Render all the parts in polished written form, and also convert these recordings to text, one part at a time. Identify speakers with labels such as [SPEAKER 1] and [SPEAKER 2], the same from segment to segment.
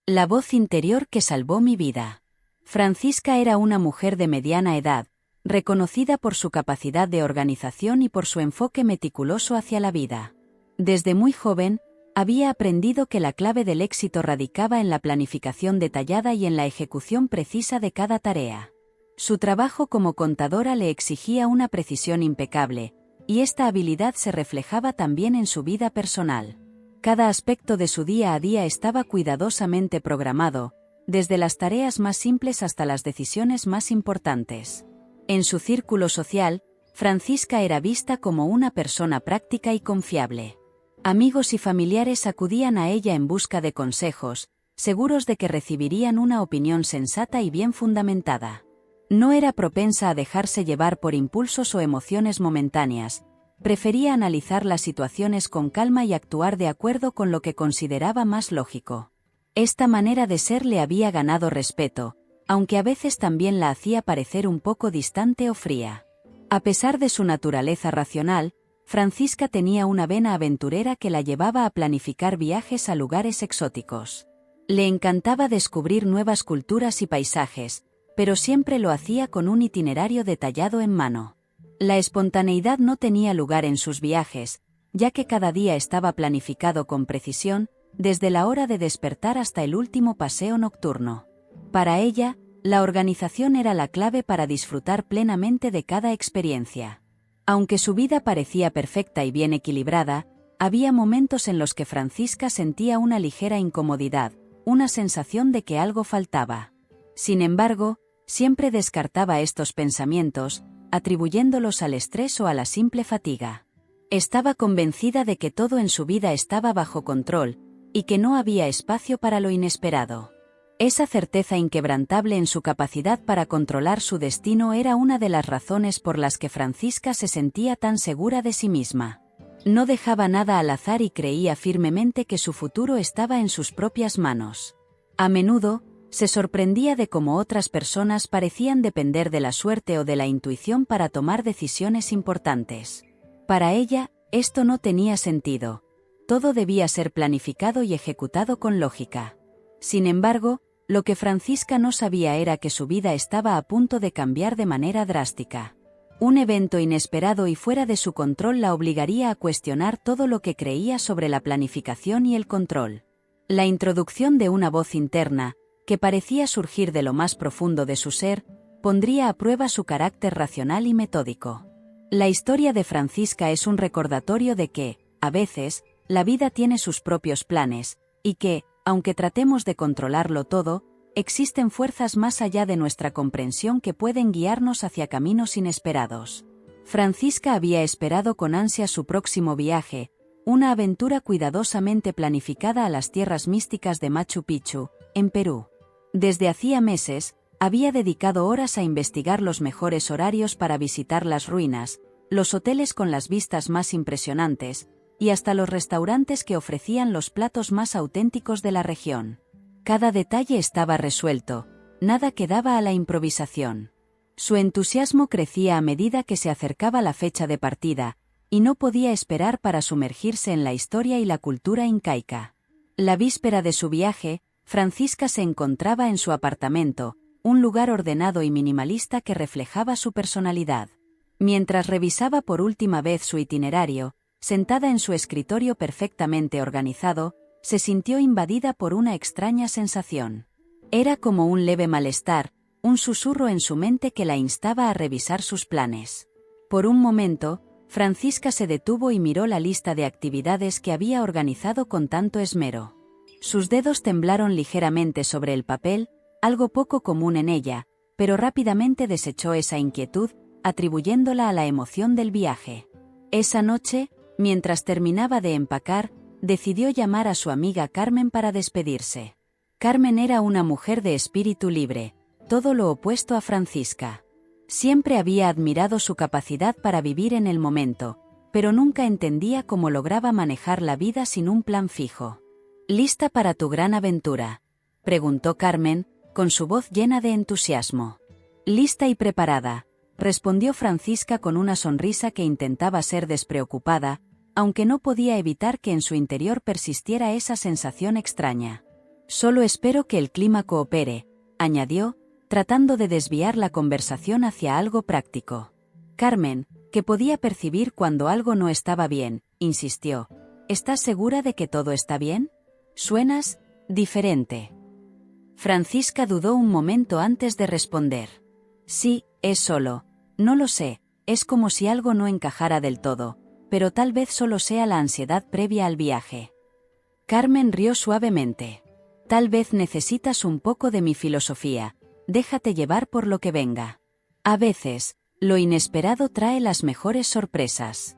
[SPEAKER 1] La voz interior que salvó mi vida. Francisca era una mujer de mediana edad, reconocida por su capacidad de organización y por su enfoque meticuloso hacia la vida. Desde muy joven, había aprendido que la clave del éxito radicaba en la planificación detallada y en la ejecución precisa de cada tarea. Su trabajo como contadora le exigía una precisión impecable, y esta habilidad se reflejaba también en su vida personal. Cada aspecto de su día a día estaba cuidadosamente programado, desde las tareas más simples hasta las decisiones más importantes. En su círculo social, Francisca era vista como una persona práctica y confiable. Amigos y familiares acudían a ella en busca de consejos, seguros de que recibirían una opinión sensata y bien fundamentada. No era propensa a dejarse llevar por impulsos o emociones momentáneas. Prefería analizar las situaciones con calma y actuar de acuerdo con lo que consideraba más lógico. Esta manera de ser le había ganado respeto, aunque a veces también la hacía parecer un poco distante o fría. A pesar de su naturaleza racional, Francisca tenía una vena aventurera que la llevaba a planificar viajes a lugares exóticos. Le encantaba descubrir nuevas culturas y paisajes, pero siempre lo hacía con un itinerario detallado en mano. La espontaneidad no tenía lugar en sus viajes, ya que cada día estaba planificado con precisión, desde la hora de despertar hasta el último paseo nocturno. Para ella, la organización era la clave para disfrutar plenamente de cada experiencia. Aunque su vida parecía perfecta y bien equilibrada, había momentos en los que Francisca sentía una ligera incomodidad, una sensación de que algo faltaba. Sin embargo, siempre descartaba estos pensamientos, atribuyéndolos al estrés o a la simple fatiga. Estaba convencida de que todo en su vida estaba bajo control, y que no había espacio para lo inesperado. Esa certeza inquebrantable en su capacidad para controlar su destino era una de las razones por las que Francisca se sentía tan segura de sí misma. No dejaba nada al azar y creía firmemente que su futuro estaba en sus propias manos. A menudo, se sorprendía de cómo otras personas parecían depender de la suerte o de la intuición para tomar decisiones importantes. Para ella, esto no tenía sentido. Todo debía ser planificado y ejecutado con lógica. Sin embargo, lo que Francisca no sabía era que su vida estaba a punto de cambiar de manera drástica. Un evento inesperado y fuera de su control la obligaría a cuestionar todo lo que creía sobre la planificación y el control. La introducción de una voz interna, que parecía surgir de lo más profundo de su ser, pondría a prueba su carácter racional y metódico. La historia de Francisca es un recordatorio de que, a veces, la vida tiene sus propios planes, y que, aunque tratemos de controlarlo todo, existen fuerzas más allá de nuestra comprensión que pueden guiarnos hacia caminos inesperados. Francisca había esperado con ansia su próximo viaje, una aventura cuidadosamente planificada a las tierras místicas de Machu Picchu, en Perú. Desde hacía meses, había dedicado horas a investigar los mejores horarios para visitar las ruinas, los hoteles con las vistas más impresionantes, y hasta los restaurantes que ofrecían los platos más auténticos de la región. Cada detalle estaba resuelto, nada quedaba a la improvisación. Su entusiasmo crecía a medida que se acercaba la fecha de partida, y no podía esperar para sumergirse en la historia y la cultura incaica. La víspera de su viaje, Francisca se encontraba en su apartamento, un lugar ordenado y minimalista que reflejaba su personalidad. Mientras revisaba por última vez su itinerario, sentada en su escritorio perfectamente organizado, se sintió invadida por una extraña sensación. Era como un leve malestar, un susurro en su mente que la instaba a revisar sus planes. Por un momento, Francisca se detuvo y miró la lista de actividades que había organizado con tanto esmero. Sus dedos temblaron ligeramente sobre el papel, algo poco común en ella, pero rápidamente desechó esa inquietud, atribuyéndola a la emoción del viaje. Esa noche, mientras terminaba de empacar, decidió llamar a su amiga Carmen para despedirse. Carmen era una mujer de espíritu libre, todo lo opuesto a Francisca. Siempre había admirado su capacidad para vivir en el momento, pero nunca entendía cómo lograba manejar la vida sin un plan fijo. ¿Lista para tu gran aventura?, preguntó Carmen, con su voz llena de entusiasmo. Lista y preparada, respondió Francisca con una sonrisa que intentaba ser despreocupada, aunque no podía evitar que en su interior persistiera esa sensación extraña. Solo espero que el clima coopere, añadió, tratando de desviar la conversación hacia algo práctico. Carmen, que podía percibir cuando algo no estaba bien, insistió. ¿Estás segura de que todo está bien? Suenas diferente. Francisca dudó un momento antes de responder. Sí, es solo. No lo sé, es como si algo no encajara del todo, pero tal vez solo sea la ansiedad previa al viaje. Carmen rió suavemente. Tal vez necesitas un poco de mi filosofía, déjate llevar por lo que venga. A veces, lo inesperado trae las mejores sorpresas.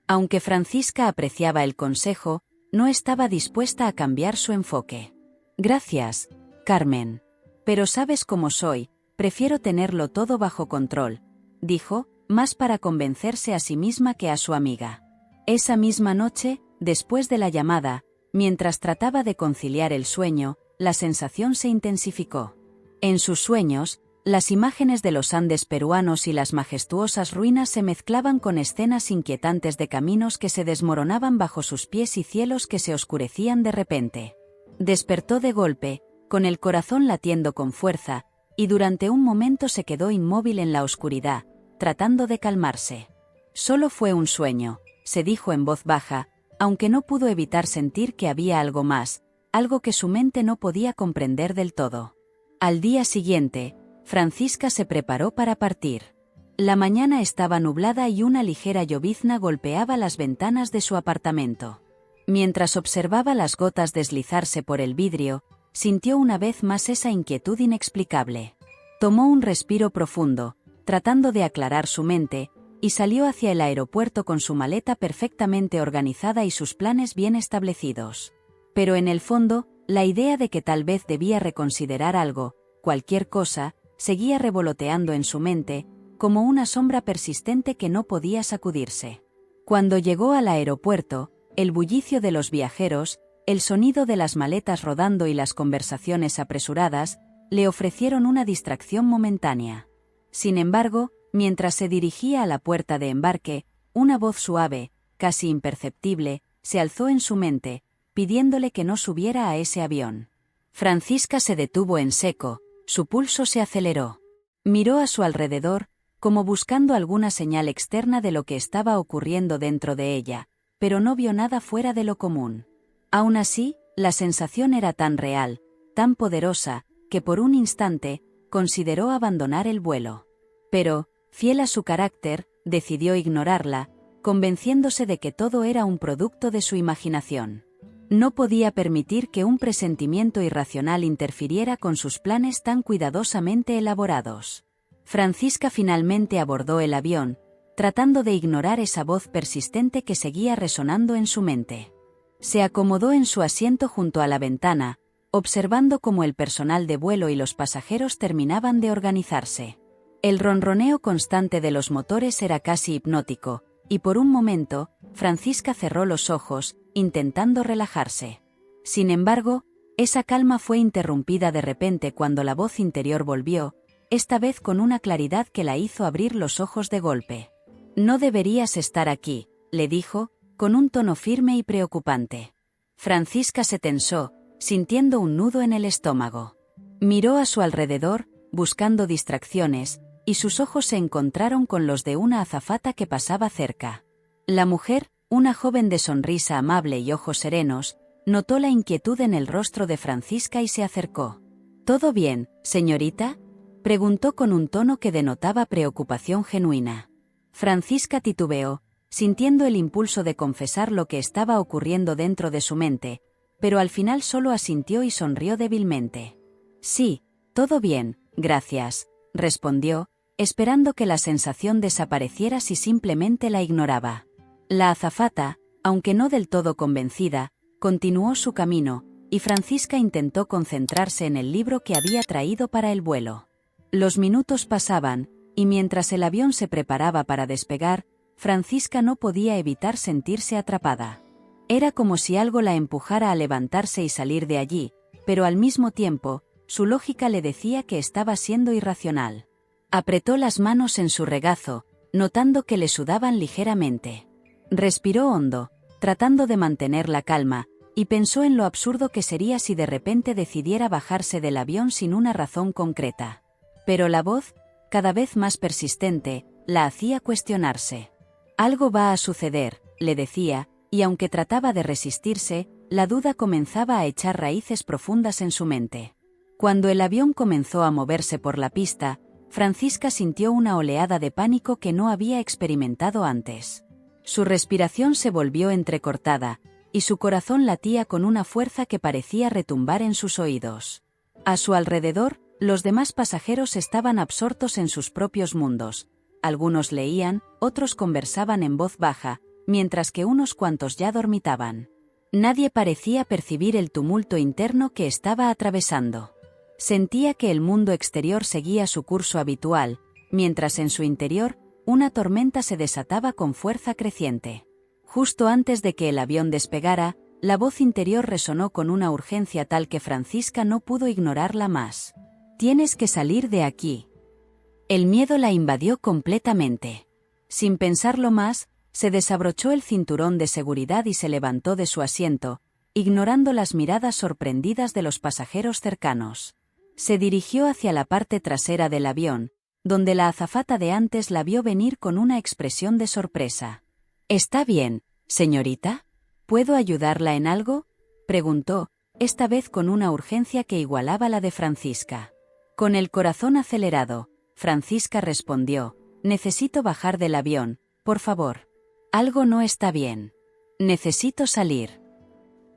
[SPEAKER 1] Aunque Francisca apreciaba el consejo, no estaba dispuesta a cambiar su enfoque. Gracias, Carmen. Pero sabes cómo soy, prefiero tenerlo todo bajo control, dijo, más para convencerse a sí misma que a su amiga. Esa misma noche, después de la llamada, mientras trataba de conciliar el sueño, la sensación se intensificó. En sus sueños, las imágenes de los Andes peruanos y las majestuosas ruinas se mezclaban con escenas inquietantes de caminos que se desmoronaban bajo sus pies y cielos que se oscurecían de repente. Despertó de golpe, con el corazón latiendo con fuerza, y durante un momento se quedó inmóvil en la oscuridad, tratando de calmarse. Solo fue un sueño, se dijo en voz baja, aunque no pudo evitar sentir que había algo más, algo que su mente no podía comprender del todo. Al día siguiente, Francisca se preparó para partir. La mañana estaba nublada y una ligera llovizna golpeaba las ventanas de su apartamento. Mientras observaba las gotas deslizarse por el vidrio, sintió una vez más esa inquietud inexplicable. Tomó un respiro profundo, tratando de aclarar su mente, y salió hacia el aeropuerto con su maleta perfectamente organizada y sus planes bien establecidos. Pero en el fondo, la idea de que tal vez debía reconsiderar algo, cualquier cosa, seguía revoloteando en su mente, como una sombra persistente que no podía sacudirse. Cuando llegó al aeropuerto, el bullicio de los viajeros, el sonido de las maletas rodando y las conversaciones apresuradas, le ofrecieron una distracción momentánea. Sin embargo, mientras se dirigía a la puerta de embarque, una voz suave, casi imperceptible, se alzó en su mente, pidiéndole que no subiera a ese avión. Francisca se detuvo en seco, su pulso se aceleró. Miró a su alrededor, como buscando alguna señal externa de lo que estaba ocurriendo dentro de ella, pero no vio nada fuera de lo común. Aún así, la sensación era tan real, tan poderosa, que por un instante, consideró abandonar el vuelo. Pero, fiel a su carácter, decidió ignorarla, convenciéndose de que todo era un producto de su imaginación. No podía permitir que un presentimiento irracional interfiriera con sus planes tan cuidadosamente elaborados. Francisca finalmente abordó el avión, tratando de ignorar esa voz persistente que seguía resonando en su mente. Se acomodó en su asiento junto a la ventana, observando cómo el personal de vuelo y los pasajeros terminaban de organizarse. El ronroneo constante de los motores era casi hipnótico, y por un momento, Francisca cerró los ojos, intentando relajarse. Sin embargo, esa calma fue interrumpida de repente cuando la voz interior volvió, esta vez con una claridad que la hizo abrir los ojos de golpe. «No deberías estar aquí», le dijo, con un tono firme y preocupante. Francisca se tensó, sintiendo un nudo en el estómago. Miró a su alrededor, buscando distracciones, y sus ojos se encontraron con los de una azafata que pasaba cerca. La mujer, una joven de sonrisa amable y ojos serenos, notó la inquietud en el rostro de Francisca y se acercó. «¿Todo bien, señorita?», preguntó con un tono que denotaba preocupación genuina. Francisca titubeó, sintiendo el impulso de confesar lo que estaba ocurriendo dentro de su mente, pero al final solo asintió y sonrió débilmente. «Sí, todo bien, gracias», respondió, esperando que la sensación desapareciera si simplemente la ignoraba. La azafata, aunque no del todo convencida, continuó su camino, y Francisca intentó concentrarse en el libro que había traído para el vuelo. Los minutos pasaban, y mientras el avión se preparaba para despegar, Francisca no podía evitar sentirse atrapada. Era como si algo la empujara a levantarse y salir de allí, pero al mismo tiempo, su lógica le decía que estaba siendo irracional. Apretó las manos en su regazo, notando que le sudaban ligeramente. Respiró hondo, tratando de mantener la calma, y pensó en lo absurdo que sería si de repente decidiera bajarse del avión sin una razón concreta. Pero la voz, cada vez más persistente, la hacía cuestionarse. Algo va a suceder, le decía, y aunque trataba de resistirse, la duda comenzaba a echar raíces profundas en su mente. Cuando el avión comenzó a moverse por la pista, Francisca sintió una oleada de pánico que no había experimentado antes. Su respiración se volvió entrecortada, y su corazón latía con una fuerza que parecía retumbar en sus oídos. A su alrededor, los demás pasajeros estaban absortos en sus propios mundos. Algunos leían, otros conversaban en voz baja, mientras que unos cuantos ya dormitaban. Nadie parecía percibir el tumulto interno que estaba atravesando. Sentía que el mundo exterior seguía su curso habitual, mientras en su interior, una tormenta se desataba con fuerza creciente. Justo antes de que el avión despegara, la voz interior resonó con una urgencia tal que Francisca no pudo ignorarla más. «Tienes que salir de aquí». El miedo la invadió completamente. Sin pensarlo más, se desabrochó el cinturón de seguridad y se levantó de su asiento, ignorando las miradas sorprendidas de los pasajeros cercanos. Se dirigió hacia la parte trasera del avión, donde la azafata de antes la vio venir con una expresión de sorpresa. «¿Está bien, señorita? ¿Puedo ayudarla en algo?», preguntó, esta vez con una urgencia que igualaba la de Francisca. Con el corazón acelerado, Francisca respondió: «Necesito bajar del avión, por favor. Algo no está bien. Necesito salir».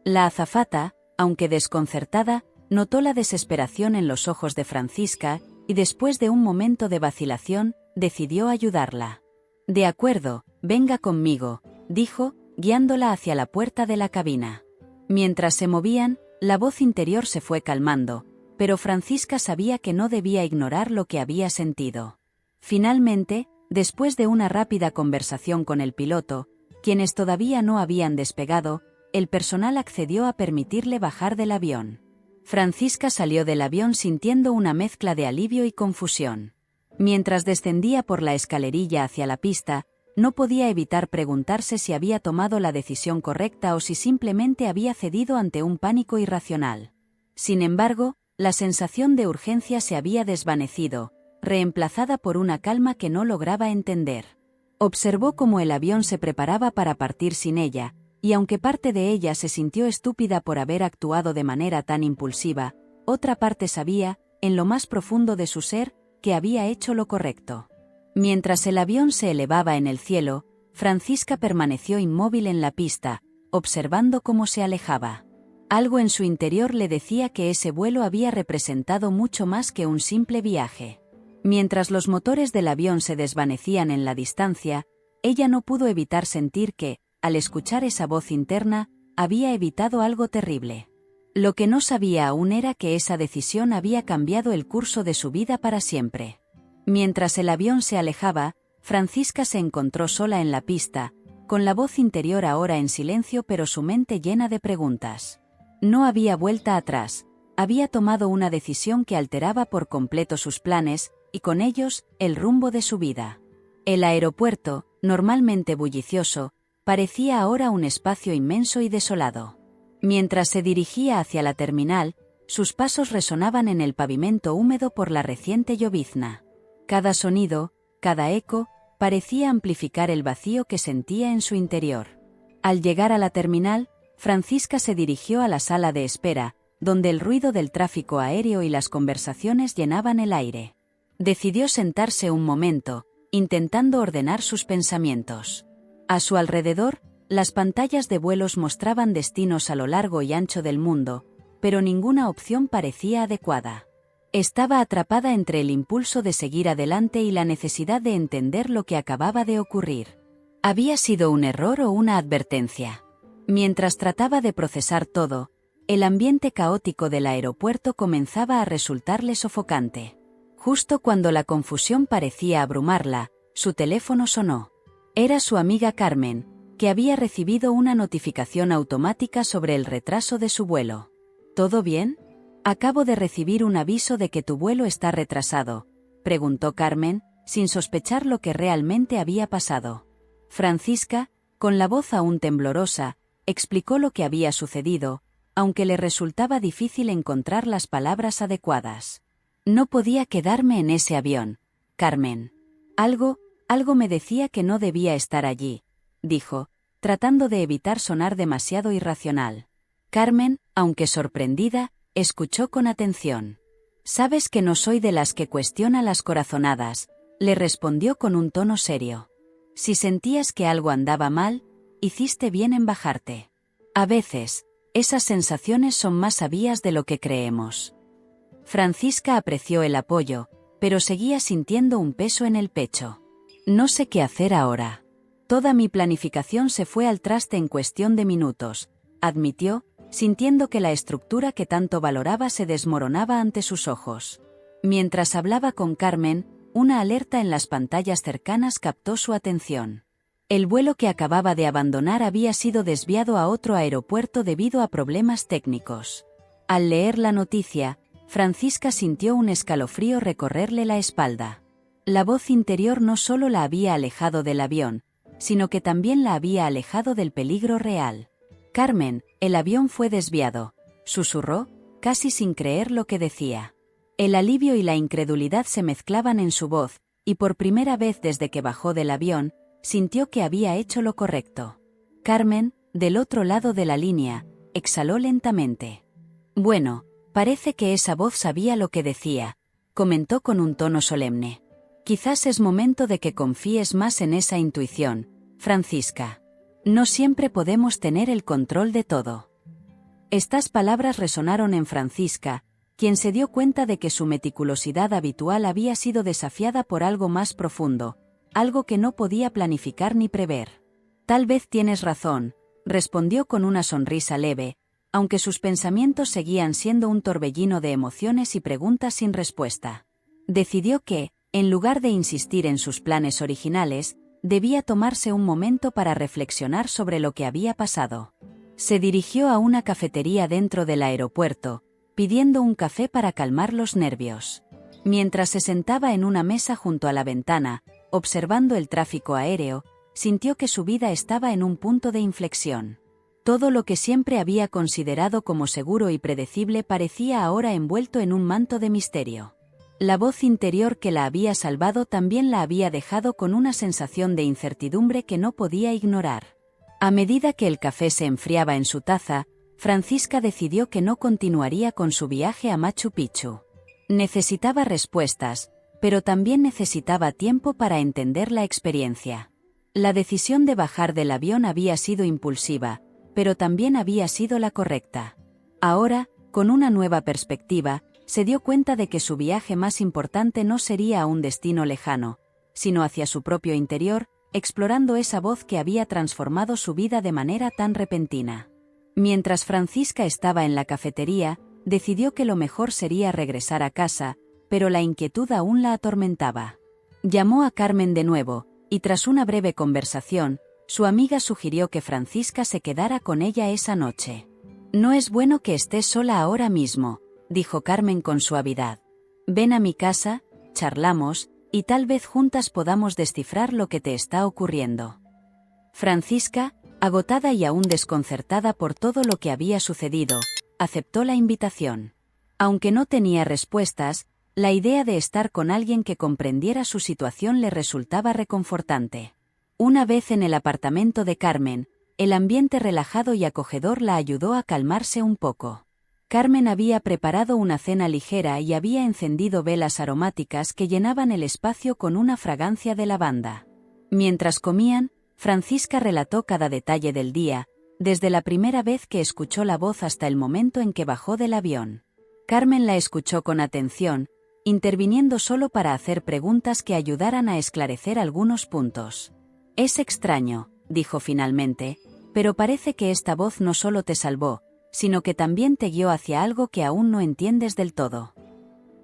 [SPEAKER 1] La azafata, aunque desconcertada, notó la desesperación en los ojos de Francisca, y después de un momento de vacilación, decidió ayudarla. «De acuerdo, venga conmigo», dijo, guiándola hacia la puerta de la cabina. Mientras se movían, la voz interior se fue calmando, pero Francisca sabía que no debía ignorar lo que había sentido. Finalmente, después de una rápida conversación con el piloto, quienes todavía no habían despegado, el personal accedió a permitirle bajar del avión. Francisca salió del avión sintiendo una mezcla de alivio y confusión. Mientras descendía por la escalerilla hacia la pista, no podía evitar preguntarse si había tomado la decisión correcta o si simplemente había cedido ante un pánico irracional. Sin embargo, la sensación de urgencia se había desvanecido, reemplazada por una calma que no lograba entender. Observó cómo el avión se preparaba para partir sin ella, y aunque parte de ella se sintió estúpida por haber actuado de manera tan impulsiva, otra parte sabía, en lo más profundo de su ser, que había hecho lo correcto. Mientras el avión se elevaba en el cielo, Francisca permaneció inmóvil en la pista, observando cómo se alejaba. Algo en su interior le decía que ese vuelo había representado mucho más que un simple viaje. Mientras los motores del avión se desvanecían en la distancia, ella no pudo evitar sentir que, al escuchar esa voz interna, había evitado algo terrible. Lo que no sabía aún era que esa decisión había cambiado el curso de su vida para siempre. Mientras el avión se alejaba, Francisca se encontró sola en la pista, con la voz interior ahora en silencio pero su mente llena de preguntas. No había vuelta atrás, había tomado una decisión que alteraba por completo sus planes, y con ellos, el rumbo de su vida. El aeropuerto, normalmente bullicioso, parecía ahora un espacio inmenso y desolado. Mientras se dirigía hacia la terminal, sus pasos resonaban en el pavimento húmedo por la reciente llovizna. Cada sonido, cada eco, parecía amplificar el vacío que sentía en su interior. Al llegar a la terminal, Francisca se dirigió a la sala de espera, donde el ruido del tráfico aéreo y las conversaciones llenaban el aire. Decidió sentarse un momento, intentando ordenar sus pensamientos. A su alrededor, las pantallas de vuelos mostraban destinos a lo largo y ancho del mundo, pero ninguna opción parecía adecuada. Estaba atrapada entre el impulso de seguir adelante y la necesidad de entender lo que acababa de ocurrir. ¿Había sido un error o una advertencia? Mientras trataba de procesar todo, el ambiente caótico del aeropuerto comenzaba a resultarle sofocante. Justo cuando la confusión parecía abrumarla, su teléfono sonó. Era su amiga Carmen, que había recibido una notificación automática sobre el retraso de su vuelo. ¿Todo bien? Acabo de recibir un aviso de que tu vuelo está retrasado, preguntó Carmen, sin sospechar lo que realmente había pasado. Francisca, con la voz aún temblorosa, explicó lo que había sucedido, aunque le resultaba difícil encontrar las palabras adecuadas. No podía quedarme en ese avión, Carmen. Algo me decía que no debía estar allí, dijo, tratando de evitar sonar demasiado irracional. Carmen, aunque sorprendida, escuchó con atención. Sabes que no soy de las que cuestiona las corazonadas, le respondió con un tono serio. Si sentías que algo andaba mal, hiciste bien en bajarte. A veces, esas sensaciones son más sabias de lo que creemos. Francisca apreció el apoyo, pero seguía sintiendo un peso en el pecho. No sé qué hacer ahora. Toda mi planificación se fue al traste en cuestión de minutos, admitió, sintiendo que la estructura que tanto valoraba se desmoronaba ante sus ojos. Mientras hablaba con Carmen, una alerta en las pantallas cercanas captó su atención. El vuelo que acababa de abandonar había sido desviado a otro aeropuerto debido a problemas técnicos. Al leer la noticia, Francisca sintió un escalofrío recorrerle la espalda. La voz interior no solo la había alejado del avión, sino que también la había alejado del peligro real. Carmen, el avión fue desviado, susurró, casi sin creer lo que decía. El alivio y la incredulidad se mezclaban en su voz, y por primera vez desde que bajó del avión, sintió que había hecho lo correcto. Carmen, del otro lado de la línea, exhaló lentamente. Bueno, parece que esa voz sabía lo que decía, comentó con un tono solemne. Quizás es momento de que confíes más en esa intuición, Francisca. No siempre podemos tener el control de todo. Estas palabras resonaron en Francisca, quien se dio cuenta de que su meticulosidad habitual había sido desafiada por algo más profundo, algo que no podía planificar ni prever. Tal vez tienes razón, respondió con una sonrisa leve, aunque sus pensamientos seguían siendo un torbellino de emociones y preguntas sin respuesta. Decidió que, en lugar de insistir en sus planes originales, debía tomarse un momento para reflexionar sobre lo que había pasado. Se dirigió a una cafetería dentro del aeropuerto, pidiendo un café para calmar los nervios. Mientras se sentaba en una mesa junto a la ventana, observando el tráfico aéreo, sintió que su vida estaba en un punto de inflexión. Todo lo que siempre había considerado como seguro y predecible parecía ahora envuelto en un manto de misterio. La voz interior que la había salvado también la había dejado con una sensación de incertidumbre que no podía ignorar. A medida que el café se enfriaba en su taza, Francisca decidió que no continuaría con su viaje a Machu Picchu. Necesitaba respuestas, pero también necesitaba tiempo para entender la experiencia. La decisión de bajar del avión había sido impulsiva, pero también había sido la correcta. Ahora, con una nueva perspectiva, se dio cuenta de que su viaje más importante no sería a un destino lejano, sino hacia su propio interior, explorando esa voz que había transformado su vida de manera tan repentina. Mientras Francisca estaba en la cafetería, decidió que lo mejor sería regresar a casa, pero la inquietud aún la atormentaba. Llamó a Carmen de nuevo, y tras una breve conversación, su amiga sugirió que Francisca se quedara con ella esa noche. No es bueno que estés sola ahora mismo, dijo Carmen con suavidad. Ven a mi casa, charlamos, y tal vez juntas podamos descifrar lo que te está ocurriendo. Francisca, agotada y aún desconcertada por todo lo que había sucedido, aceptó la invitación. Aunque no tenía respuestas, la idea de estar con alguien que comprendiera su situación le resultaba reconfortante. Una vez en el apartamento de Carmen, el ambiente relajado y acogedor la ayudó a calmarse un poco. Carmen había preparado una cena ligera y había encendido velas aromáticas que llenaban el espacio con una fragancia de lavanda. Mientras comían, Francisca relató cada detalle del día, desde la primera vez que escuchó la voz hasta el momento en que bajó del avión. Carmen la escuchó con atención, interviniendo solo para hacer preguntas que ayudaran a esclarecer algunos puntos. Es extraño, dijo finalmente, pero parece que esta voz no solo te salvó, sino que también te guió hacia algo que aún no entiendes del todo.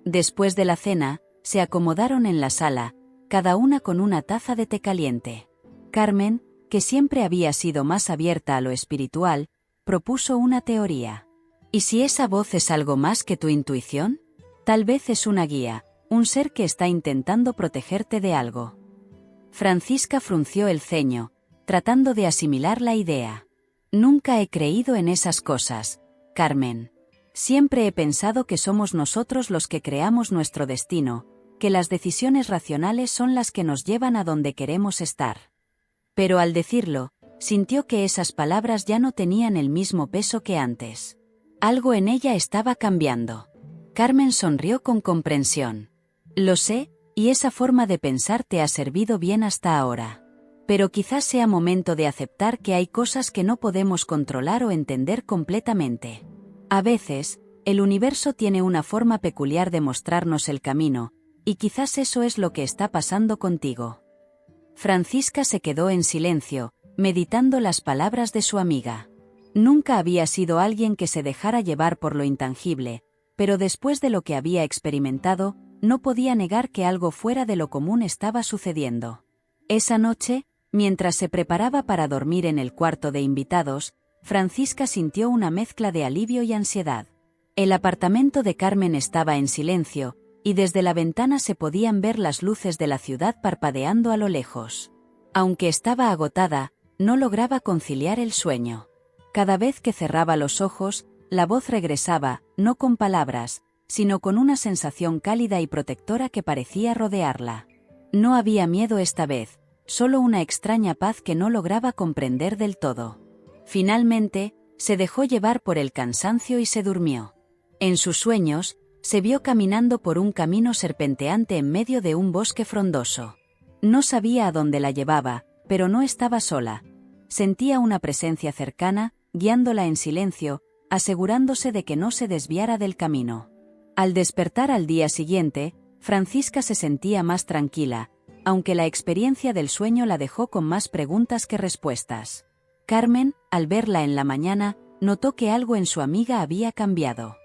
[SPEAKER 1] Después de la cena, se acomodaron en la sala, cada una con una taza de té caliente. Carmen, que siempre había sido más abierta a lo espiritual, propuso una teoría. ¿Y si esa voz es algo más que tu intuición? Tal vez es una guía, un ser que está intentando protegerte de algo. Francisca frunció el ceño, tratando de asimilar la idea. Nunca he creído en esas cosas, Carmen. Siempre he pensado que somos nosotros los que creamos nuestro destino, que las decisiones racionales son las que nos llevan a donde queremos estar. Pero al decirlo, sintió que esas palabras ya no tenían el mismo peso que antes. Algo en ella estaba cambiando. Carmen sonrió con comprensión. Lo sé, y esa forma de pensar te ha servido bien hasta ahora. Pero quizás sea momento de aceptar que hay cosas que no podemos controlar o entender completamente. A veces, el universo tiene una forma peculiar de mostrarnos el camino, y quizás eso es lo que está pasando contigo. Francisca se quedó en silencio, meditando las palabras de su amiga. Nunca había sido alguien que se dejara llevar por lo intangible, pero después de lo que había experimentado, no podía negar que algo fuera de lo común estaba sucediendo. Esa noche, mientras se preparaba para dormir en el cuarto de invitados, Francisca sintió una mezcla de alivio y ansiedad. El apartamento de Carmen estaba en silencio, y desde la ventana se podían ver las luces de la ciudad parpadeando a lo lejos. Aunque estaba agotada, no lograba conciliar el sueño. Cada vez que cerraba los ojos, la voz regresaba, no con palabras, sino con una sensación cálida y protectora que parecía rodearla. No había miedo esta vez, solo una extraña paz que no lograba comprender del todo. Finalmente, se dejó llevar por el cansancio y se durmió. En sus sueños, se vio caminando por un camino serpenteante en medio de un bosque frondoso. No sabía a dónde la llevaba, pero no estaba sola. Sentía una presencia cercana, guiándola en silencio, asegurándose de que no se desviara del camino. Al despertar al día siguiente, Francisca se sentía más tranquila, aunque la experiencia del sueño la dejó con más preguntas que respuestas. Carmen, al verla en la mañana, notó que algo en su amiga había cambiado.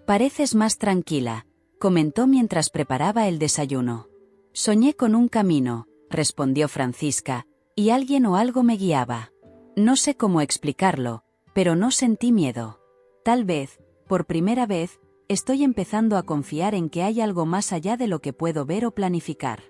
[SPEAKER 1] «Pareces más tranquila», comentó mientras preparaba el desayuno. «Soñé con un camino», respondió Francisca, «y alguien o algo me guiaba. No sé cómo explicarlo, pero no sentí miedo. Tal vez, por primera vez, estoy empezando a confiar en que hay algo más allá de lo que puedo ver o planificar».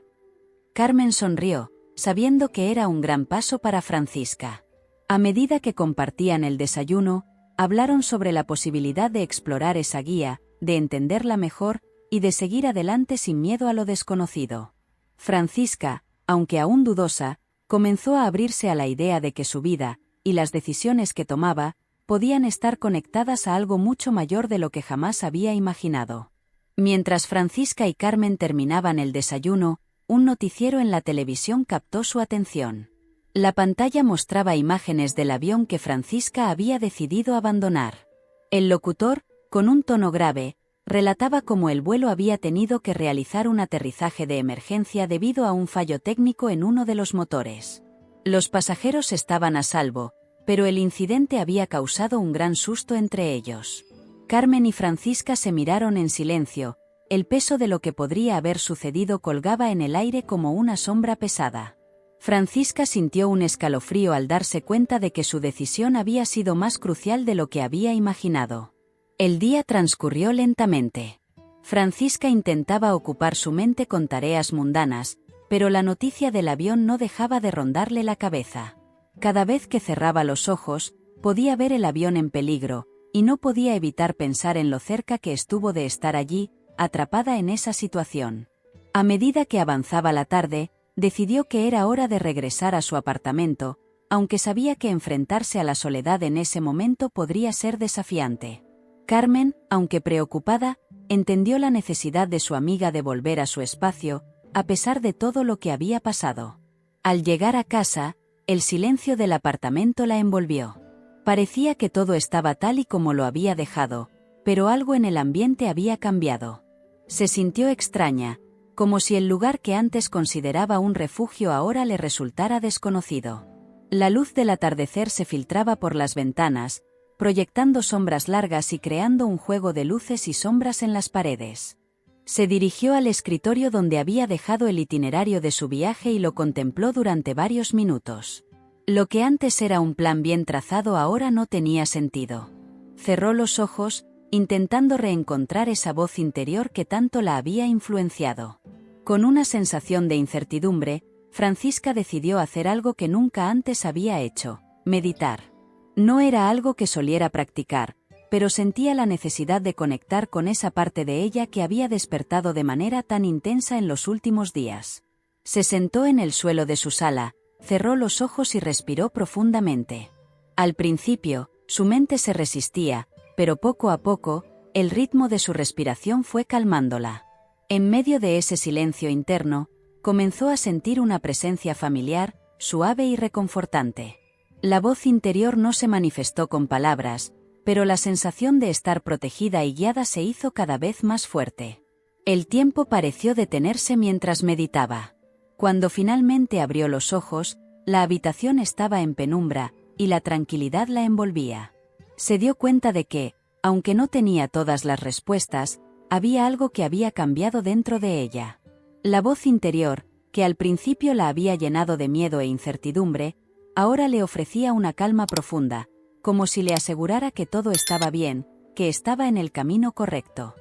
[SPEAKER 1] Carmen sonrió, sabiendo que era un gran paso para Francisca. A medida que compartían el desayuno, hablaron sobre la posibilidad de explorar esa guía, de entenderla mejor, y de seguir adelante sin miedo a lo desconocido. Francisca, aunque aún dudosa, comenzó a abrirse a la idea de que su vida, y las decisiones que tomaba, podían estar conectadas a algo mucho mayor de lo que jamás había imaginado. Mientras Francisca y Carmen terminaban el desayuno, un noticiero en la televisión captó su atención. La pantalla mostraba imágenes del avión que Francisca había decidido abandonar. El locutor, con un tono grave, relataba cómo el vuelo había tenido que realizar un aterrizaje de emergencia debido a un fallo técnico en uno de los motores. Los pasajeros estaban a salvo, pero el incidente había causado un gran susto entre ellos. Carmen y Francisca se miraron en silencio, el peso de lo que podría haber sucedido colgaba en el aire como una sombra pesada. Francisca sintió un escalofrío al darse cuenta de que su decisión había sido más crucial de lo que había imaginado. El día transcurrió lentamente. Francisca intentaba ocupar su mente con tareas mundanas, pero la noticia del avión no dejaba de rondarle la cabeza. Cada vez que cerraba los ojos, podía ver el avión en peligro, y no podía evitar pensar en lo cerca que estuvo de estar allí, atrapada en esa situación. A medida que avanzaba la tarde, decidió que era hora de regresar a su apartamento, aunque sabía que enfrentarse a la soledad en ese momento podría ser desafiante. Carmen, aunque preocupada, entendió la necesidad de su amiga de volver a su espacio, a pesar de todo lo que había pasado. Al llegar a casa, el silencio del apartamento la envolvió. Parecía que todo estaba tal y como lo había dejado, pero algo en el ambiente había cambiado. Se sintió extraña, como si el lugar que antes consideraba un refugio ahora le resultara desconocido. La luz del atardecer se filtraba por las ventanas, proyectando sombras largas y creando un juego de luces y sombras en las paredes. Se dirigió al escritorio donde había dejado el itinerario de su viaje y lo contempló durante varios minutos. Lo que antes era un plan bien trazado ahora no tenía sentido. Cerró los ojos, intentando reencontrar esa voz interior que tanto la había influenciado. Con una sensación de incertidumbre, Francisca decidió hacer algo que nunca antes había hecho: meditar. No era algo que soliera practicar, pero sentía la necesidad de conectar con esa parte de ella que había despertado de manera tan intensa en los últimos días. Se sentó en el suelo de su sala, cerró los ojos y respiró profundamente. Al principio, su mente se resistía, pero poco a poco, el ritmo de su respiración fue calmándola. En medio de ese silencio interno, comenzó a sentir una presencia familiar, suave y reconfortante. La voz interior no se manifestó con palabras, pero la sensación de estar protegida y guiada se hizo cada vez más fuerte. El tiempo pareció detenerse mientras meditaba. Cuando finalmente abrió los ojos, la habitación estaba en penumbra, y la tranquilidad la envolvía. Se dio cuenta de que, aunque no tenía todas las respuestas, había algo que había cambiado dentro de ella. La voz interior, que al principio la había llenado de miedo e incertidumbre, ahora le ofrecía una calma profunda, como si le asegurara que todo estaba bien, que estaba en el camino correcto.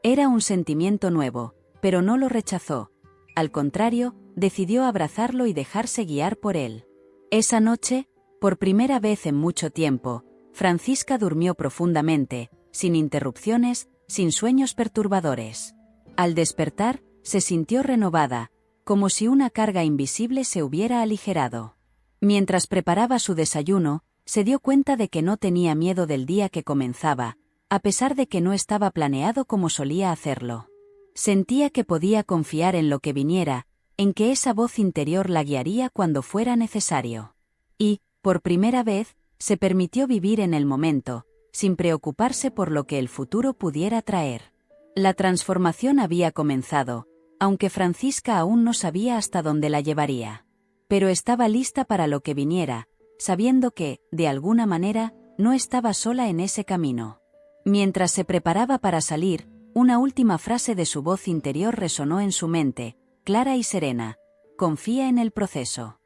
[SPEAKER 1] Era un sentimiento nuevo, pero no lo rechazó. Al contrario, decidió abrazarlo y dejarse guiar por él. Esa noche, por primera vez en mucho tiempo, Francisca durmió profundamente, sin interrupciones, sin sueños perturbadores. Al despertar, se sintió renovada, como si una carga invisible se hubiera aligerado. Mientras preparaba su desayuno, se dio cuenta de que no tenía miedo del día que comenzaba, a pesar de que no estaba planeado como solía hacerlo. Sentía que podía confiar en lo que viniera, en que esa voz interior la guiaría cuando fuera necesario. Y, por primera vez, se permitió vivir en el momento, sin preocuparse por lo que el futuro pudiera traer. La transformación había comenzado, aunque Francisca aún no sabía hasta dónde la llevaría. Pero estaba lista para lo que viniera, sabiendo que, de alguna manera, no estaba sola en ese camino. Mientras se preparaba para salir, una última frase de su voz interior resonó en su mente, clara y serena: confía en el proceso.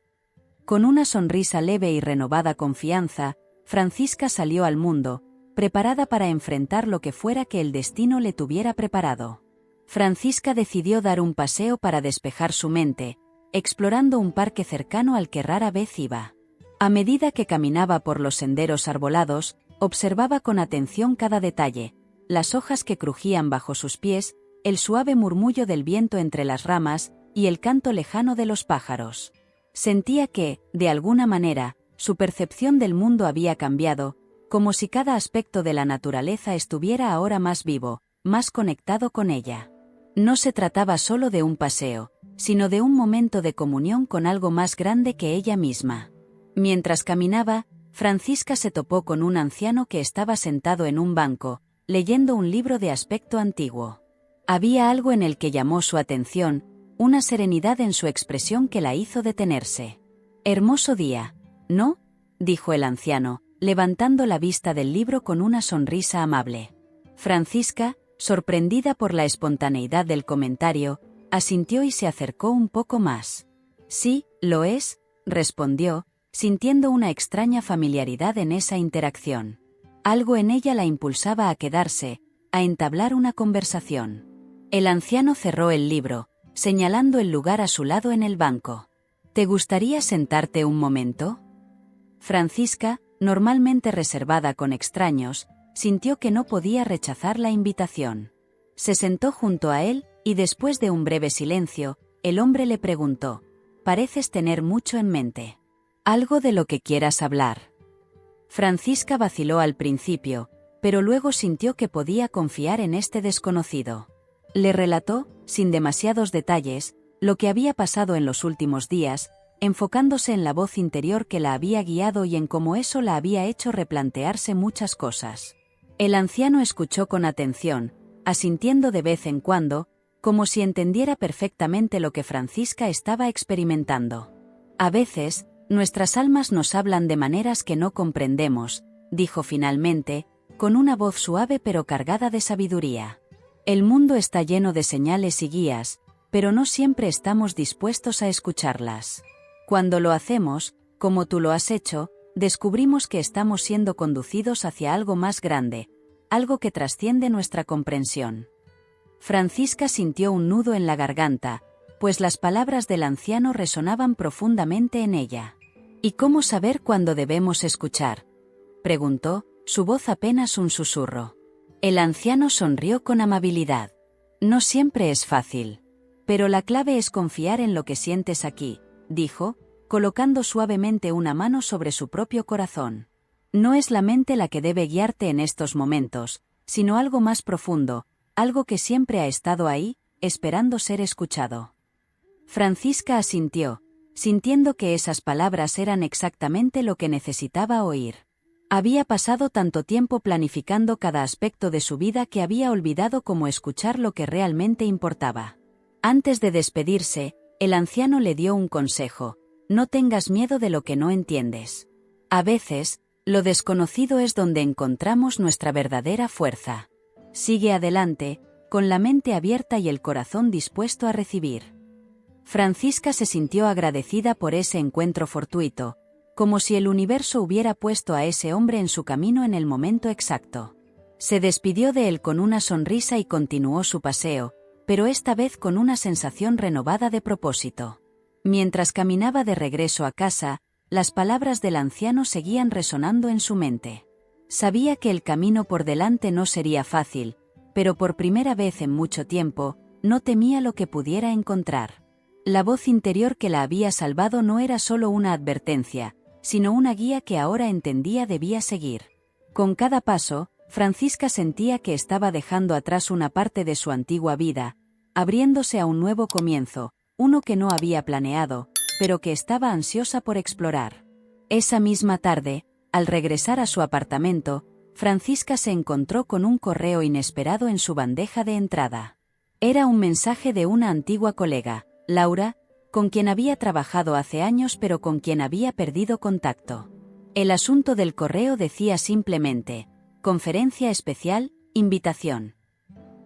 [SPEAKER 1] Con una sonrisa leve y renovada confianza, Francisca salió al mundo, preparada para enfrentar lo que fuera que el destino le tuviera preparado. Francisca decidió dar un paseo para despejar su mente, explorando un parque cercano al que rara vez iba. A medida que caminaba por los senderos arbolados, observaba con atención cada detalle: las hojas que crujían bajo sus pies, el suave murmullo del viento entre las ramas, y el canto lejano de los pájaros. Sentía que, de alguna manera, su percepción del mundo había cambiado, como si cada aspecto de la naturaleza estuviera ahora más vivo, más conectado con ella. No se trataba solo de un paseo, sino de un momento de comunión con algo más grande que ella misma. Mientras caminaba, Francisca se topó con un anciano que estaba sentado en un banco, leyendo un libro de aspecto antiguo. Había algo en el que llamó su atención, una serenidad en su expresión que la hizo detenerse. «Hermoso día, ¿no?», dijo el anciano, levantando la vista del libro con una sonrisa amable. Francisca, sorprendida por la espontaneidad del comentario, asintió y se acercó un poco más. «Sí, lo es», respondió, sintiendo una extraña familiaridad en esa interacción. Algo en ella la impulsaba a quedarse, a entablar una conversación. El anciano cerró el libro, señalando el lugar a su lado en el banco. «¿Te gustaría sentarte un momento?». Francisca, normalmente reservada con extraños, sintió que no podía rechazar la invitación. Se sentó junto a él, y después de un breve silencio, el hombre le preguntó: «Pareces tener mucho en mente. ¿Algo de lo que quieras hablar?». Francisca vaciló al principio, pero luego sintió que podía confiar en este desconocido. Le relató, sin demasiados detalles, lo que había pasado en los últimos días, enfocándose en la voz interior que la había guiado y en cómo eso la había hecho replantearse muchas cosas. El anciano escuchó con atención, asintiendo de vez en cuando, como si entendiera perfectamente lo que Francisca estaba experimentando. «A veces, nuestras almas nos hablan de maneras que no comprendemos», dijo finalmente, con una voz suave pero cargada de sabiduría. «El mundo está lleno de señales y guías, pero no siempre estamos dispuestos a escucharlas. Cuando lo hacemos, como tú lo has hecho, descubrimos que estamos siendo conducidos hacia algo más grande, algo que trasciende nuestra comprensión». Francisca sintió un nudo en la garganta, pues las palabras del anciano resonaban profundamente en ella. «¿Y cómo saber cuándo debemos escuchar?», preguntó, su voz apenas un susurro. El anciano sonrió con amabilidad. No siempre es fácil. Pero la clave es confiar en lo que sientes aquí, dijo, colocando suavemente una mano sobre su propio corazón. No es la mente la que debe guiarte en estos momentos, sino algo más profundo, algo que siempre ha estado ahí, esperando ser escuchado. Francisca asintió, sintiendo que esas palabras eran exactamente lo que necesitaba oír. Había pasado tanto tiempo planificando cada aspecto de su vida que había olvidado cómo escuchar lo que realmente importaba. Antes de despedirse, el anciano le dio un consejo: no tengas miedo de lo que no entiendes. A veces, lo desconocido es donde encontramos nuestra verdadera fuerza. Sigue adelante, con la mente abierta y el corazón dispuesto a recibir. Francisca se sintió agradecida por ese encuentro fortuito, como si el universo hubiera puesto a ese hombre en su camino en el momento exacto. Se despidió de él con una sonrisa y continuó su paseo, pero esta vez con una sensación renovada de propósito. Mientras caminaba de regreso a casa, las palabras del anciano seguían resonando en su mente. Sabía que el camino por delante no sería fácil, pero por primera vez en mucho tiempo, no temía lo que pudiera encontrar. La voz interior que la había salvado no era solo una advertencia, sino una guía que ahora entendía debía seguir. Con cada paso, Francisca sentía que estaba dejando atrás una parte de su antigua vida, abriéndose a un nuevo comienzo, uno que no había planeado, pero que estaba ansiosa por explorar. Esa misma tarde, al regresar a su apartamento, Francisca se encontró con un correo inesperado en su bandeja de entrada. Era un mensaje de una antigua colega, Laura, con quien había trabajado hace años pero con quien había perdido contacto. El asunto del correo decía simplemente: conferencia especial, invitación.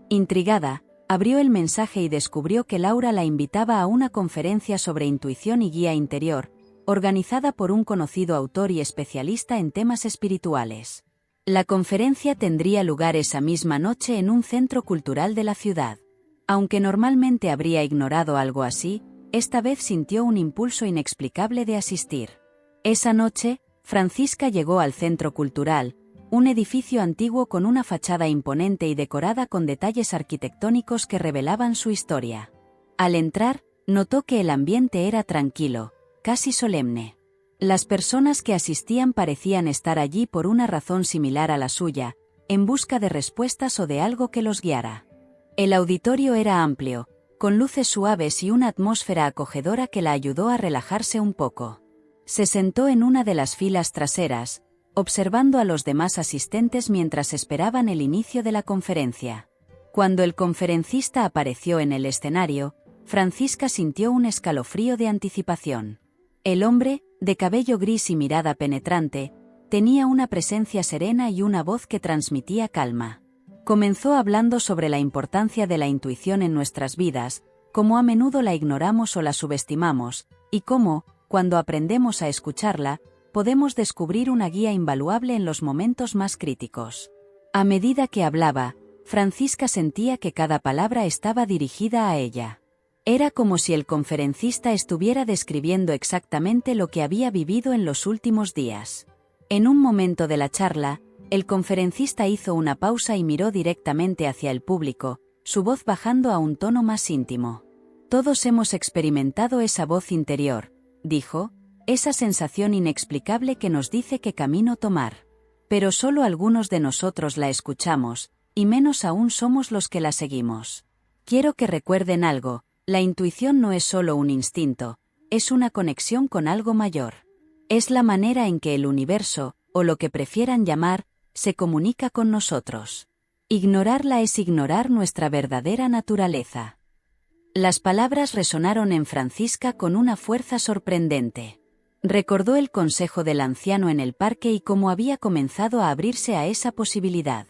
[SPEAKER 1] Intrigada, abrió el mensaje y descubrió que Laura la invitaba a una conferencia sobre intuición y guía interior, organizada por un conocido autor y especialista en temas espirituales. La conferencia tendría lugar esa misma noche en un centro cultural de la ciudad. Aunque normalmente habría ignorado algo así, esta vez sintió un impulso inexplicable de asistir. Esa noche, Francisca llegó al centro cultural, un edificio antiguo con una fachada imponente y decorada con detalles arquitectónicos que revelaban su historia. Al entrar, notó que el ambiente era tranquilo, casi solemne. Las personas que asistían parecían estar allí por una razón similar a la suya, en busca de respuestas o de algo que los guiara. El auditorio era amplio, con luces suaves y una atmósfera acogedora que la ayudó a relajarse un poco. Se sentó en una de las filas traseras, observando a los demás asistentes mientras esperaban el inicio de la conferencia. Cuando el conferencista apareció en el escenario, Francisca sintió un escalofrío de anticipación. El hombre, de cabello gris y mirada penetrante, tenía una presencia serena y una voz que transmitía calma. Comenzó hablando sobre la importancia de la intuición en nuestras vidas, cómo a menudo la ignoramos o la subestimamos, y cómo, cuando aprendemos a escucharla, podemos descubrir una guía invaluable en los momentos más críticos. A medida que hablaba, Francisca sentía que cada palabra estaba dirigida a ella. Era como si el conferencista estuviera describiendo exactamente lo que había vivido en los últimos días. En un momento de la charla, el conferencista hizo una pausa y miró directamente hacia el público, su voz bajando a un tono más íntimo. Todos hemos experimentado esa voz interior, dijo, esa sensación inexplicable que nos dice qué camino tomar. Pero solo algunos de nosotros la escuchamos, y menos aún somos los que la seguimos. Quiero que recuerden algo: la intuición no es solo un instinto, es una conexión con algo mayor. Es la manera en que el universo, o lo que prefieran llamar, se comunica con nosotros. Ignorarla es ignorar nuestra verdadera naturaleza. Las palabras resonaron en Francisca con una fuerza sorprendente. Recordó el consejo del anciano en el parque y cómo había comenzado a abrirse a esa posibilidad.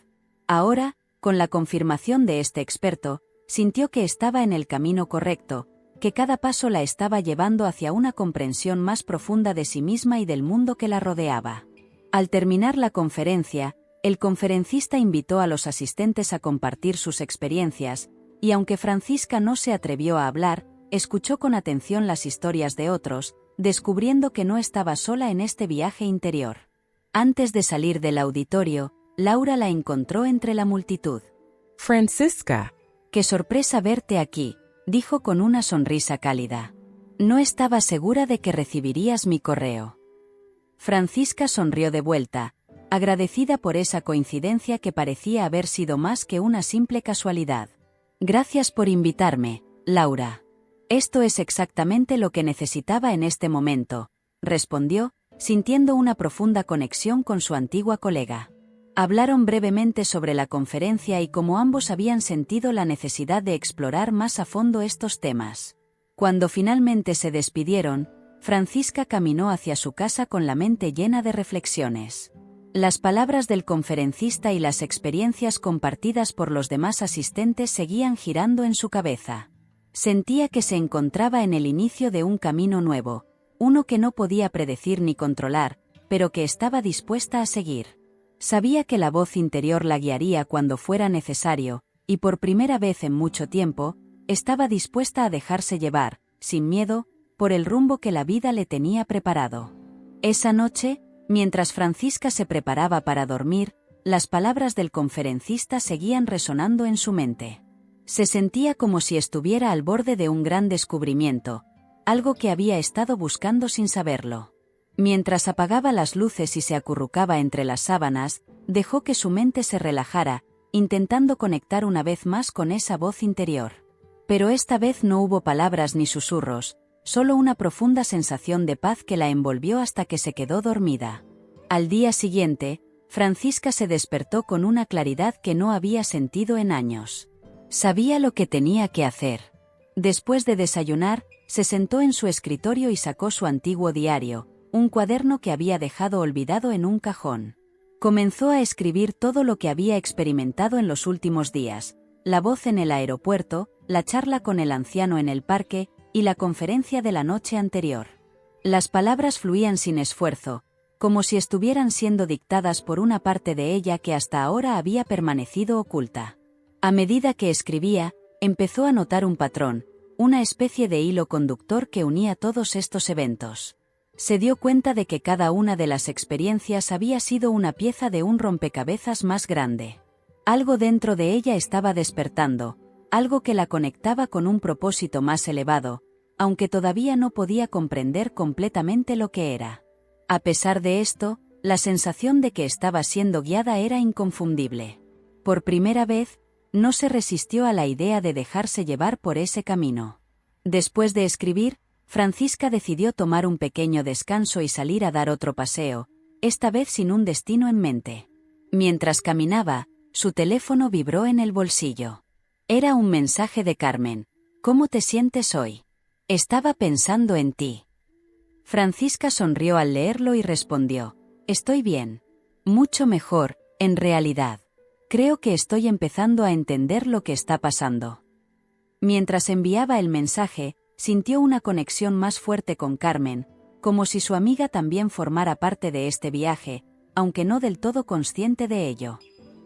[SPEAKER 1] Ahora, con la confirmación de este experto, sintió que estaba en el camino correcto, que cada paso la estaba llevando hacia una comprensión más profunda de sí misma y del mundo que la rodeaba. Al terminar la conferencia, el conferencista invitó a los asistentes a compartir sus experiencias, y aunque Francisca no se atrevió a hablar, escuchó con atención las historias de otros, descubriendo que no estaba sola en este viaje interior. Antes de salir del auditorio, Laura la encontró entre la multitud.
[SPEAKER 2] Francisca.
[SPEAKER 1] «Qué sorpresa verte aquí», dijo con una sonrisa cálida. «No estaba segura de que recibirías mi correo». Francisca sonrió de vuelta, agradecida por esa coincidencia que parecía haber sido más que una simple casualidad. «Gracias por invitarme, Laura. Esto es exactamente lo que necesitaba en este momento», respondió, sintiendo una profunda conexión con su antigua colega. Hablaron brevemente sobre la conferencia y cómo ambos habían sentido la necesidad de explorar más a fondo estos temas. Cuando finalmente se despidieron, Francisca caminó hacia su casa con la mente llena de reflexiones. Las palabras del conferencista y las experiencias compartidas por los demás asistentes seguían girando en su cabeza. Sentía que se encontraba en el inicio de un camino nuevo, uno que no podía predecir ni controlar, pero que estaba dispuesta a seguir. Sabía que la voz interior la guiaría cuando fuera necesario, y por primera vez en mucho tiempo, estaba dispuesta a dejarse llevar, sin miedo, por el rumbo que la vida le tenía preparado. Esa noche, mientras Francisca se preparaba para dormir, las palabras del conferencista seguían resonando en su mente. Se sentía como si estuviera al borde de un gran descubrimiento, algo que había estado buscando sin saberlo. Mientras apagaba las luces y se acurrucaba entre las sábanas, dejó que su mente se relajara, intentando conectar una vez más con esa voz interior. Pero esta vez no hubo palabras ni susurros, solo una profunda sensación de paz que la envolvió hasta que se quedó dormida. Al día siguiente, Francisca se despertó con una claridad que no había sentido en años. Sabía lo que tenía que hacer. Después de desayunar, se sentó en su escritorio y sacó su antiguo diario, un cuaderno que había dejado olvidado en un cajón. Comenzó a escribir todo lo que había experimentado en los últimos días: la voz en el aeropuerto, la charla con el anciano en el parque, y la conferencia de la noche anterior. Las palabras fluían sin esfuerzo, como si estuvieran siendo dictadas por una parte de ella que hasta ahora había permanecido oculta. A medida que escribía, empezó a notar un patrón, una especie de hilo conductor que unía todos estos eventos. Se dio cuenta de que cada una de las experiencias había sido una pieza de un rompecabezas más grande. Algo dentro de ella estaba despertando, algo que la conectaba con un propósito más elevado, aunque todavía no podía comprender completamente lo que era. A pesar de esto, la sensación de que estaba siendo guiada era inconfundible. Por primera vez, no se resistió a la idea de dejarse llevar por ese camino. Después de escribir, Francisca decidió tomar un pequeño descanso y salir a dar otro paseo, esta vez sin un destino en mente. Mientras caminaba, su teléfono vibró en el bolsillo. Era un mensaje de Carmen. «¿Cómo te sientes hoy? Estaba pensando en ti». Francisca sonrió al leerlo y respondió: «Estoy bien. Mucho mejor, en realidad. Creo que estoy empezando a entender lo que está pasando». Mientras enviaba el mensaje, sintió una conexión más fuerte con Carmen, como si su amiga también formara parte de este viaje, aunque no del todo consciente de ello.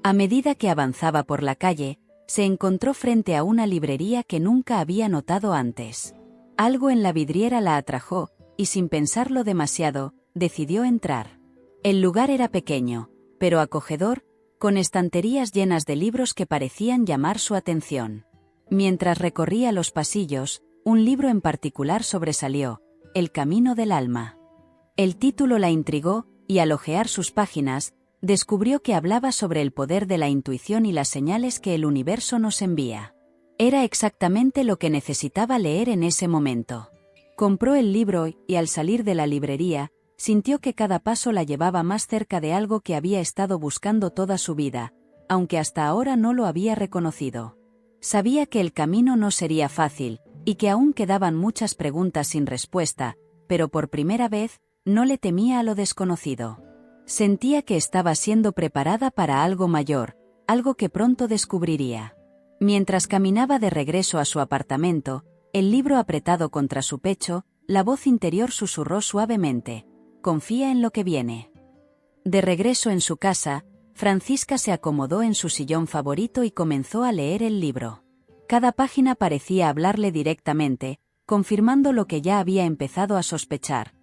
[SPEAKER 1] A medida que avanzaba por la calle, se encontró frente a una librería que nunca había notado antes. Algo en la vidriera la atrajo, y sin pensarlo demasiado, decidió entrar. El lugar era pequeño, pero acogedor, con estanterías llenas de libros que parecían llamar su atención. Mientras recorría los pasillos, un libro en particular sobresalió: El camino del alma. El título la intrigó, y al hojear sus páginas, descubrió que hablaba sobre el poder de la intuición y las señales que el universo nos envía. Era exactamente lo que necesitaba leer en ese momento. Compró el libro y, al salir de la librería, sintió que cada paso la llevaba más cerca de algo que había estado buscando toda su vida, aunque hasta ahora no lo había reconocido. Sabía que el camino no sería fácil, y que aún quedaban muchas preguntas sin respuesta, pero por primera vez, no le temía a lo desconocido. Sentía que estaba siendo preparada para algo mayor, algo que pronto descubriría. Mientras caminaba de regreso a su apartamento, el libro apretado contra su pecho, la voz interior susurró suavemente: «Confía en lo que viene». De regreso en su casa, Francisca se acomodó en su sillón favorito y comenzó a leer el libro. Cada página parecía hablarle directamente, confirmando lo que ya había empezado a sospechar.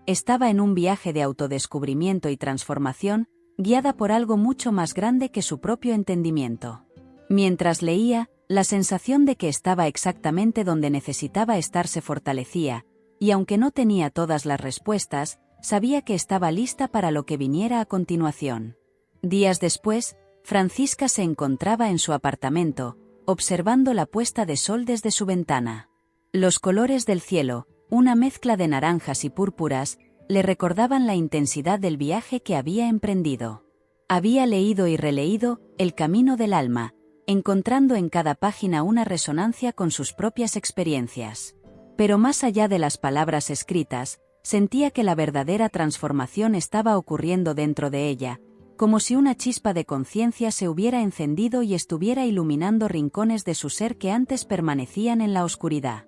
[SPEAKER 1] estaba en un viaje de autodescubrimiento y transformación, guiada por algo mucho más grande que su propio entendimiento. Mientras leía, la sensación de que estaba exactamente donde necesitaba estar se fortalecía, y aunque no tenía todas las respuestas, sabía que estaba lista para lo que viniera a continuación. Días después, Francisca se encontraba en su apartamento, observando la puesta de sol desde su ventana. Los colores del cielo, una mezcla de naranjas y púrpuras, le recordaban la intensidad del viaje que había emprendido. Había leído y releído El camino del alma, encontrando en cada página una resonancia con sus propias experiencias. Pero más allá de las palabras escritas, sentía que la verdadera transformación estaba ocurriendo dentro de ella, como si una chispa de conciencia se hubiera encendido y estuviera iluminando rincones de su ser que antes permanecían en la oscuridad.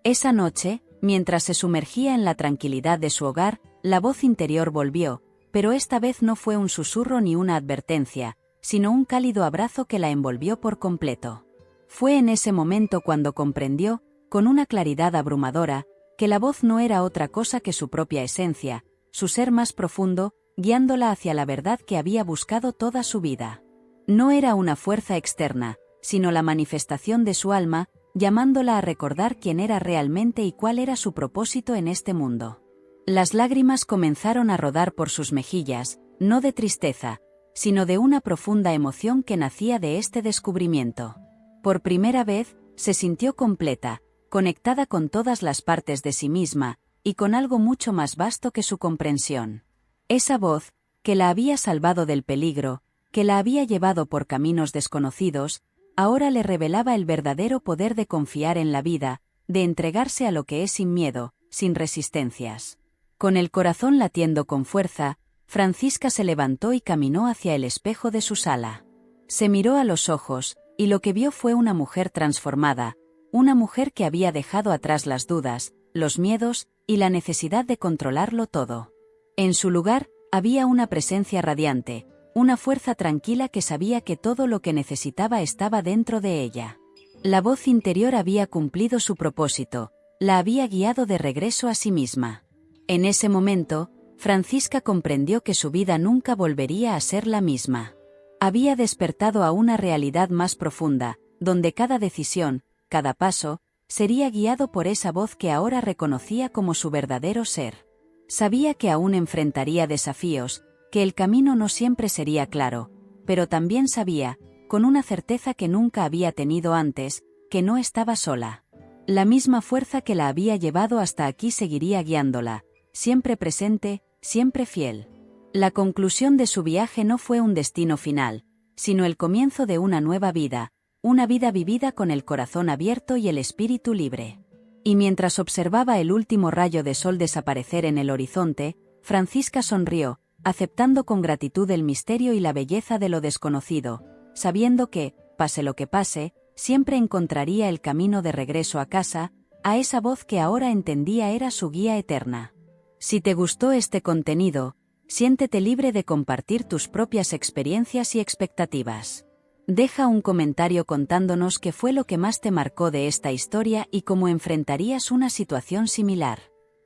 [SPEAKER 1] Esa noche, mientras se sumergía en la tranquilidad de su hogar, la voz interior volvió, pero esta vez no fue un susurro ni una advertencia, sino un cálido abrazo que la envolvió por completo. Fue en ese momento cuando comprendió, con una claridad abrumadora, que la voz no era otra cosa que su propia esencia, su ser más profundo, guiándola hacia la verdad que había buscado toda su vida. No era una fuerza externa, sino la manifestación de su alma, llamándola a recordar quién era realmente y cuál era su propósito en este mundo. Las lágrimas comenzaron a rodar por sus mejillas, no de tristeza, sino de una profunda emoción que nacía de este descubrimiento. Por primera vez, se sintió completa, conectada con todas las partes de sí misma, y con algo mucho más vasto que su comprensión. Esa voz, que la había salvado del peligro, que la había llevado por caminos desconocidos, ahora le revelaba el verdadero poder de confiar en la vida, de entregarse a lo que es sin miedo, sin resistencias. Con el corazón latiendo con fuerza, Francisca se levantó y caminó hacia el espejo de su sala. Se miró a los ojos, y lo que vio fue una mujer transformada, una mujer que había dejado atrás las dudas, los miedos, y la necesidad de controlarlo todo. En su lugar, había una presencia radiante, una fuerza tranquila que sabía que todo lo que necesitaba estaba dentro de ella. La voz interior había cumplido su propósito, la había guiado de regreso a sí misma. En ese momento, Francisca comprendió que su vida nunca volvería a ser la misma. Había despertado a una realidad más profunda, donde cada decisión, cada paso, sería guiado por esa voz que ahora reconocía como su verdadero ser. Sabía que aún enfrentaría desafíos, que el camino no siempre sería claro, pero también sabía, con una certeza que nunca había tenido antes, que no estaba sola. La misma fuerza que la había llevado hasta aquí seguiría guiándola, siempre presente, siempre fiel. La conclusión de su viaje no fue un destino final, sino el comienzo de una nueva vida, una vida vivida con el corazón abierto y el espíritu libre. Y mientras observaba el último rayo de sol desaparecer en el horizonte, Francisca sonrió, aceptando con gratitud el misterio y la belleza de lo desconocido, sabiendo que, pase lo que pase, siempre encontraría el camino de regreso a casa, a esa voz que ahora entendía era su guía eterna. Si te gustó este contenido, siéntete libre de compartir tus propias experiencias y expectativas. Deja un comentario contándonos qué fue lo que más te marcó de esta historia y cómo enfrentarías una situación similar.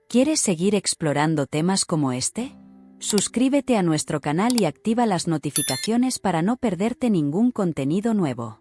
[SPEAKER 1] ¿Quieres seguir explorando temas como este? Suscríbete a nuestro canal y activa las notificaciones para no perderte ningún contenido nuevo.